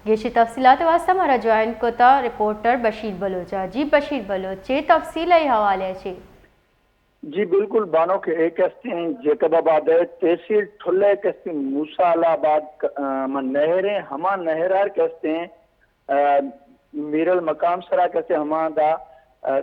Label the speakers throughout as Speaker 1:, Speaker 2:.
Speaker 1: یہ تفصیلات واسطہ ہمارا جوائن کو تھا رپورٹر بشیر بلوچا۔ جی بشیر بلوچ تفصیل ہے حوالے سے؟
Speaker 2: جی بالکل بانو کے ایک کہتے ہیں جیکب آباد ہے تحصیل ٹھلے کہتے ہیں موسیٰ آباد من نہریں ہما نہرار کہتے ہیں میرل مقام سرا کہتے ہیں ہما دا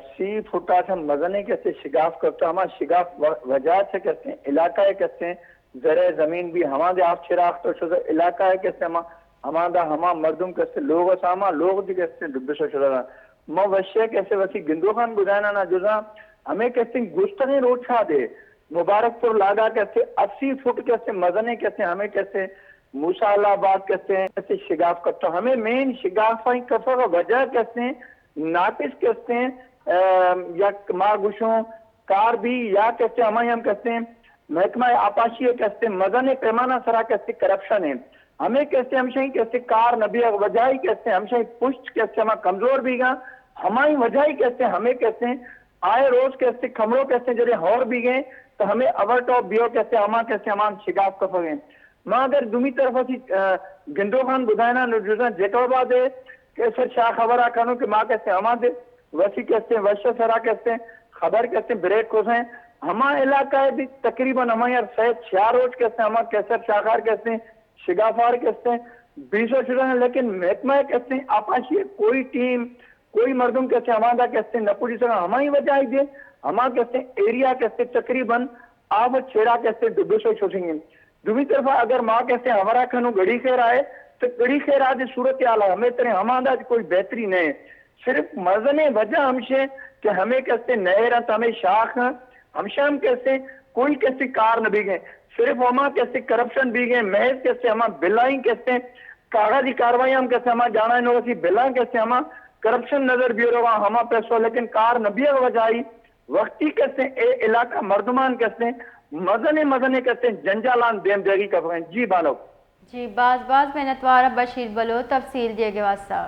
Speaker 2: سی فٹا سے مزنے کہتے ہیں شگاف کرتا ہما شگاف وجہ سے کہتے ہیں علاقہ ہے کہتے ہیں زرع زمین بھی ہما دے آپ چراغ تو شدہ علاقہ ہے کہتے ہیں ہما دا ہما مردم کہتے ہیں لوگ اساما لوگ دی کہتے ہیں دبشو شدہ ما وشیہ کہتے وسی گندو خان بدائنا نا جزا ہمیں کہتے ہیں گشتنے روچھا دے مبارک پور لاگا کہتے 80 فٹ کہتے مزنے کہتے ہیں ہمیں کہتے موسیٰ آباد کہتے ہیں کہتے شگاف کرتا ہمیں مین شگاف آئی کفا کا وجہ کہتے ہیں ناقص کہتے ہیں یا ما گشوں کار بھی یا کہتے ہیں ہمیں ہم کہتے ہیں محکمہ آپاشی کہتے ہیں مزنے پیمانہ سرا کہتے کرپشن ہے ہمیں کہتے ہمشہ ہی کہتے کار نبی وجہ ہی کہتے ہیں ہمشہ ہی پشت کہتے ہمیں کمزور بھی گا ہماری وجہ ہی کہتے ہیں ہمیں کہتے ہیں آئے روز کہتے کمروں کہتے جڑے ہور بھی گئے تو ہمیں اوور ٹاپ بیو کہتے ہما کہتے ہمان شگاف کفا گئے ماں اگر دومی طرف اسی گندو خان بدائنا نجوزن جیکو بعد ہے کیسر شاہ خبر آکھانو کہ ماں کہتے ہما دے وسی کہتے ہیں وشہ سرا کہتے ہیں خبر کہتے ہیں بریک کو ہیں ہما علاقہ ہے بھی تقریباً ہما یار سید چھیا روز کہتے ہیں ہما کیسر شاہخار کہتے ہیں شگافار کہتے ہیں بیسو شدہ ہیں لیکن محکمہ کہتے ہیں آپاشی کوئی ٹیم کوئی مردم کہتے ہیں ہمارا کہتے ہیں نپوڑی سکا ہماری وجہ ہی دے ہمارا کہتے ہیں ایریا کہتے ہیں تقریباً آب چھیڑا کہتے ہیں دبو سو چھوٹیں گے دومی طرف اگر ماں کہتے ہیں ہمارا کھنو گڑی خیر آئے تو گڑی خیر آج صورت آلہ ہمیں ترے ہمارا کوئی بہتری نہیں صرف مزنے وجہ ہمشے کہ ہمیں کہتے ہیں نئے رنت ہمیں شاخ ہمشہ ہم کہتے ہیں کوئی کہتے کار نہ بھی گئے صرف ہما کہتے کرپشن بھی گئے محض کہتے ہما بلائیں کہتے ہیں کاغذی کاروائی ہم کہتے ہما جانا انہوں سی بلائیں کہتے ہما کرپشن نظر بھی رہا ہما پیسو لیکن کار نبی وجائی وقتی کہتے ہیں اے علاقہ مردمان کہتے ہیں مزنے کہتے ہیں جنجالان دیم دیگی کا فکریں جی بانو
Speaker 1: جی باز محنت وارا بشیر بلو تفصیل دیے گے واسطہ